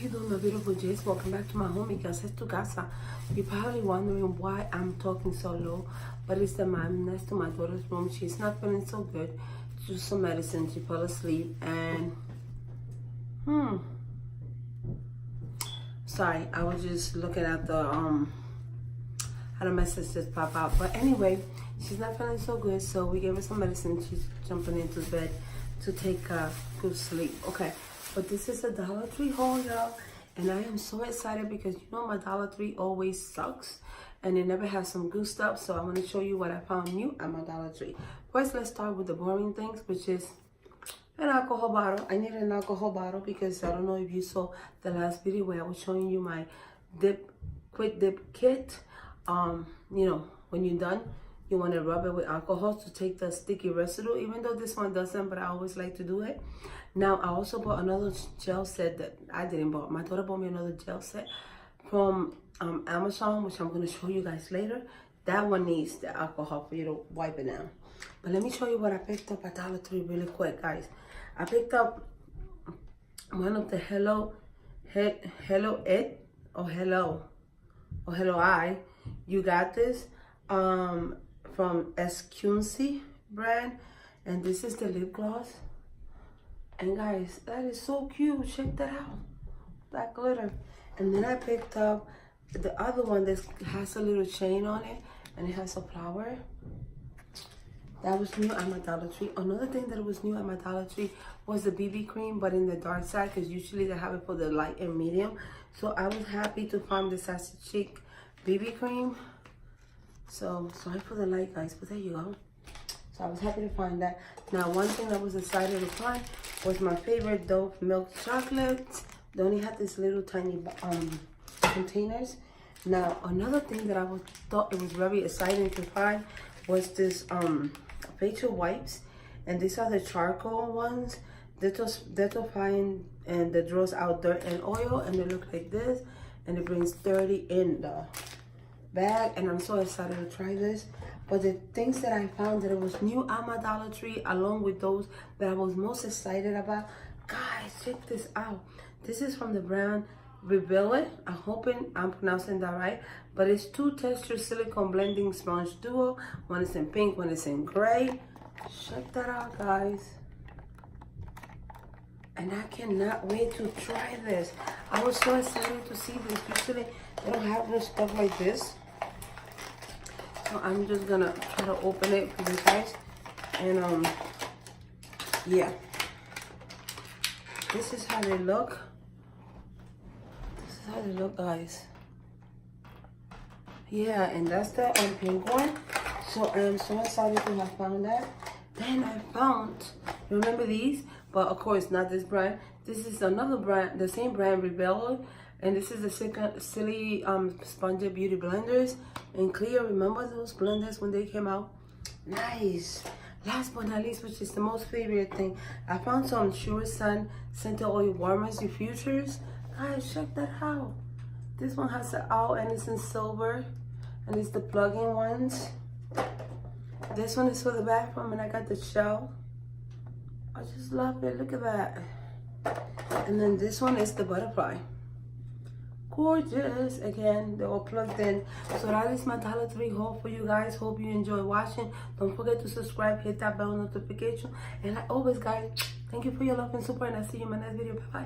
you doing, my beautiful Jays? Welcome back to my home, mi casa es tu casa. You're probably wondering why I'm talking so low, but it's that I'm next to my daughter's room. She's not feeling so good. She took some medicine. She fell asleep, and sorry, I was just looking at the how the message just pop out. But anyway, she's not feeling so good, so we gave her some medicine. She's jumping into bed to take a good sleep. Okay, but this is a Dollar Tree haul, y'all, and I am so excited because you know my Dollar Tree always sucks and it never has some good stuff. So I want to show you what I found new at my Dollar Tree. First, let's start with the boring things, which is an alcohol bottle. I need an alcohol bottle because I don't know if you saw the last video where I was showing you my quick dip kit. You know, when you're done, you want to rub it with alcohol to take the sticky residue, even though this one doesn't, but I always like to do it. Now, I also bought another gel set that I didn't buy. My daughter bought me another gel set from Amazon, which I'm going to show you guys later. That one needs the alcohol for you to wipe it down. But let me show you what I picked up at Dollar Tree really quick, guys. I picked up one of the Hello I. You got this from Escunci brand, and this is the lip gloss. And guys, that is so cute. Check that out, that glitter. And then I picked up the other one that has a little chain on it, and it has a flower. That was new at my Dollar Tree. Another thing that was new at my Dollar Tree was the BB cream, but in the dark side, because usually they have it for the light and medium. So I was happy to find the Sassy Chic BB cream. So sorry for the light, guys, but there you go. So I was happy to find that. Now, one thing I was excited to find was my favorite Dove milk chocolate. They only had this little tiny containers. Now, another thing that I thought it was very exciting to find was this facial wipes, and these are the charcoal ones. Detoxifying, and that draws out dirt and oil, and they look like this, and it brings 30 in the bag, and I'm so excited to try this. But the things that I found that it was new at my Dollar Tree, along with those that I was most excited about, guys, check this out. This is from the brand Reveal. I'm hoping I'm pronouncing that right, but it's 2 texture silicone blending sponge duo. One is in pink, one is in gray. Check that out, guys. And I cannot wait to try this. I was so excited to see this. Usually they don't have no stuff like this. So I'm just gonna try to open it for you guys. And yeah. This is how they look. This is how they look, guys. Yeah, and that's the pink one. So I am so excited to have found that. Then I found, remember these? But of course, not this brand. This is another brand, the same brand, Rebello. And this is the Silly Sponge Beauty Blenders in clear. Remember those blenders when they came out? Nice. Last but not least, which is the most favorite thing, I found some Sure Sun Center Oil Warmers Diffusers. Guys, check that out. This one has the owl and it's in silver. And it's the plug-in ones. This one is for the bathroom, and I got the shell. I just love it. Look at that. And then this one is the butterfly. Gorgeous. Again, they're all plugged in. So that is my Dollar Tree haul for you guys. Hope you enjoy watching. Don't forget to subscribe, hit that bell notification. And like always, guys, thank you for your love and support, and I'll see you in my next video. Bye bye.